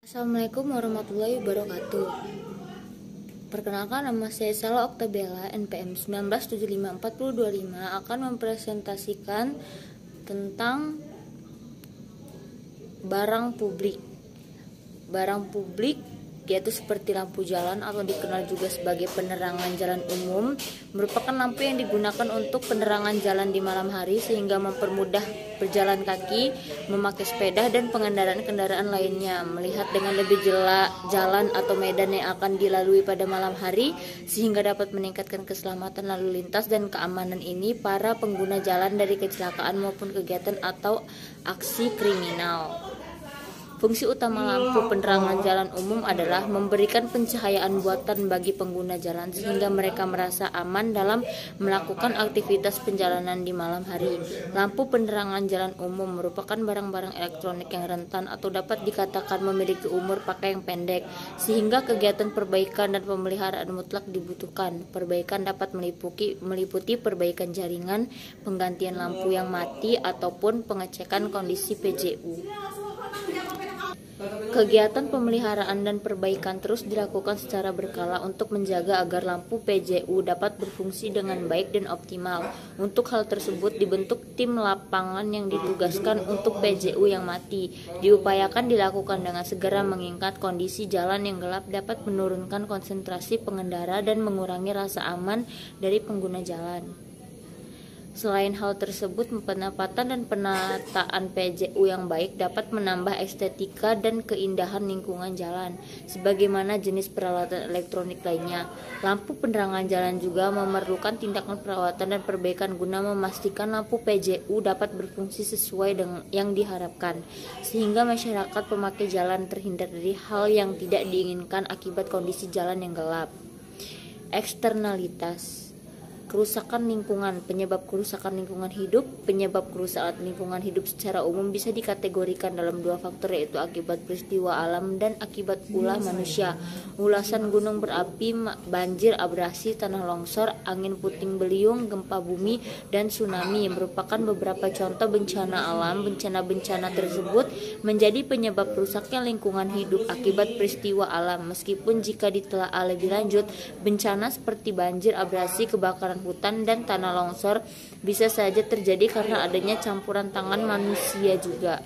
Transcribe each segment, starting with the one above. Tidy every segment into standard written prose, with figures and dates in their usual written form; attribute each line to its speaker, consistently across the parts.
Speaker 1: Assalamualaikum warahmatullahi wabarakatuh. Perkenalkan, nama saya Sala Oktabella, NPM 19754025, akan mempresentasikan tentang barang publik. Barang publik yaitu seperti lampu jalan atau dikenal juga sebagai penerangan jalan umum, merupakan lampu yang digunakan untuk penerangan jalan di malam hari sehingga mempermudah berjalan kaki, memakai sepeda, dan pengendaraan kendaraan lainnya melihat dengan lebih jelas jalan atau medan yang akan dilalui pada malam hari sehingga dapat meningkatkan keselamatan lalu lintas dan keamanan ini para pengguna jalan dari kecelakaan maupun kegiatan atau aksi kriminal. Fungsi utama lampu penerangan jalan umum adalah memberikan pencahayaan buatan bagi pengguna jalan sehingga mereka merasa aman dalam melakukan aktivitas perjalanan di malam hari. Lampu penerangan jalan umum merupakan barang-barang elektronik yang rentan atau dapat dikatakan memiliki umur pakai yang pendek, sehingga kegiatan perbaikan dan pemeliharaan mutlak dibutuhkan. Perbaikan dapat meliputi perbaikan jaringan, penggantian lampu yang mati, ataupun pengecekan kondisi PJU. Kegiatan pemeliharaan dan perbaikan terus dilakukan secara berkala untuk menjaga agar lampu PJU dapat berfungsi dengan baik dan optimal. Untuk hal tersebut dibentuk tim lapangan yang ditugaskan untuk PJU yang mati. Diupayakan dilakukan dengan segera mengingat kondisi jalan yang gelap dapat menurunkan konsentrasi pengendara dan mengurangi rasa aman dari pengguna jalan. Selain hal tersebut, penempatan dan penataan PJU yang baik dapat menambah estetika dan keindahan lingkungan jalan, sebagaimana jenis peralatan elektronik lainnya. Lampu penerangan jalan juga memerlukan tindakan perawatan dan perbaikan guna memastikan lampu PJU dapat berfungsi sesuai dengan yang diharapkan, sehingga masyarakat pemakai jalan terhindar dari hal yang tidak diinginkan akibat kondisi jalan yang gelap. Eksternalitas: kerusakan lingkungan. Penyebab kerusakan lingkungan hidup. Penyebab kerusakan lingkungan hidup secara umum bisa dikategorikan dalam dua faktor, yaitu akibat peristiwa alam dan akibat ulah manusia. Ulasan gunung berapi, banjir, abrasi, tanah longsor, angin puting beliung, gempa bumi, dan tsunami merupakan beberapa contoh bencana alam. Bencana-bencana tersebut menjadi penyebab rusaknya lingkungan hidup akibat peristiwa alam. Meskipun jika ditelaah lebih lanjut, bencana seperti banjir, abrasi, kebakaran hutan, dan tanah longsor bisa saja terjadi karena adanya campuran tangan manusia juga.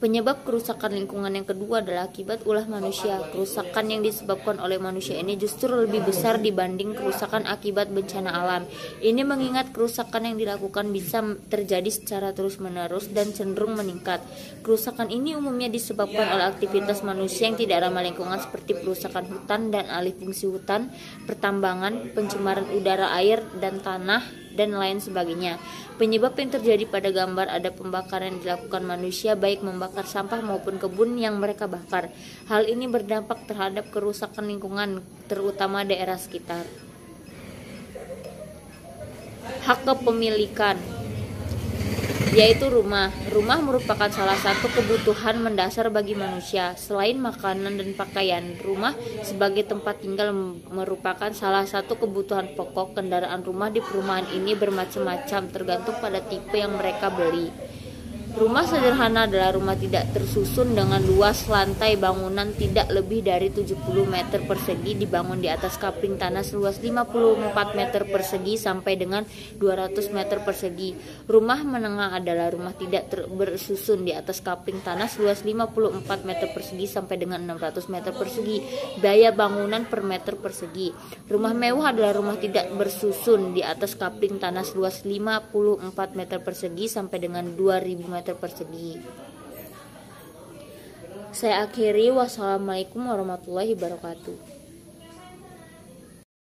Speaker 1: Penyebab kerusakan lingkungan yang kedua adalah akibat ulah manusia. Kerusakan yang disebabkan oleh manusia ini justru lebih besar dibanding kerusakan akibat bencana alam. Ini mengingat kerusakan yang dilakukan bisa terjadi secara terus-menerus dan cenderung meningkat. Kerusakan ini umumnya disebabkan oleh aktivitas manusia yang tidak ramah lingkungan seperti perusakan hutan dan alih fungsi hutan, pertambangan, pencemaran udara, air, dan tanah, dan lain sebagainya. Penyebab yang terjadi pada gambar ada pembakaran yang dilakukan manusia, baik membakar sampah maupun kebun yang mereka bakar. Hal ini berdampak terhadap kerusakan lingkungan, terutama daerah sekitar. Hak kepemilikan, yaitu rumah. Rumah merupakan salah satu kebutuhan mendasar bagi manusia. Selain makanan dan pakaian, rumah sebagai tempat tinggal merupakan salah satu kebutuhan pokok. Kendaraan rumah di perumahan ini bermacam-macam tergantung pada tipe yang mereka beli. Rumah sederhana adalah rumah tidak tersusun dengan luas lantai bangunan tidak lebih dari 70 meter persegi, dibangun di atas kapling tanah seluas 54 meter persegi sampai dengan 200 meter persegi. Rumah menengah adalah rumah tidak bersusun di atas kapling tanah seluas 54 meter persegi sampai dengan 600 meter persegi. Biaya bangunan per meter persegi. Rumah mewah adalah rumah tidak bersusun di atas kapling tanah seluas 54 meter persegi sampai dengan 2000 meter persegi. Saya akhiri, wassalamualaikum warahmatullahi wabarakatuh.